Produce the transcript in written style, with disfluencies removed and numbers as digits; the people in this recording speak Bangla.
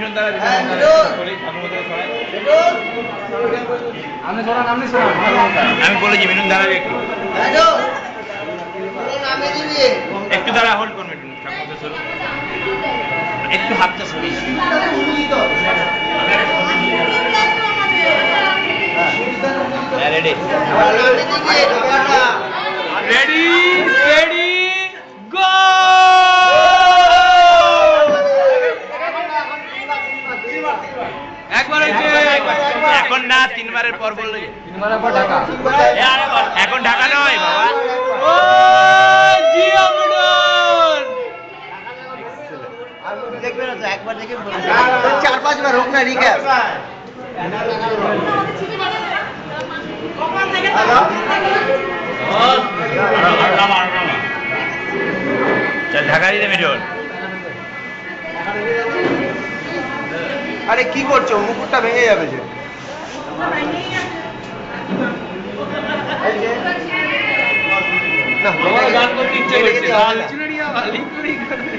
মিঠুন দ্বারা আমি বলেছি মিঠুন দাঁড়াবি একটু একটু দাঁড়া হোল্ড কর মিঠুন একটু হাতটা সরিয়ে রেডি রেডি রেডি গো একবার এখন না তিনবারের পর বললো তিনবারের পর ঢাকা এখন ঢাকা নয় বাবা ও জিও মিডন দেখবেন না তো একবার দেখে 4-5 বার হোক না রিক্যাপ চল ঢাকা দিতে মিঠুন আরে কি করছো মুকুটটা ভেঙে যাবে যে না আমার গান করতে ইচ্ছে করছে চুনরিয়া বালি করি করে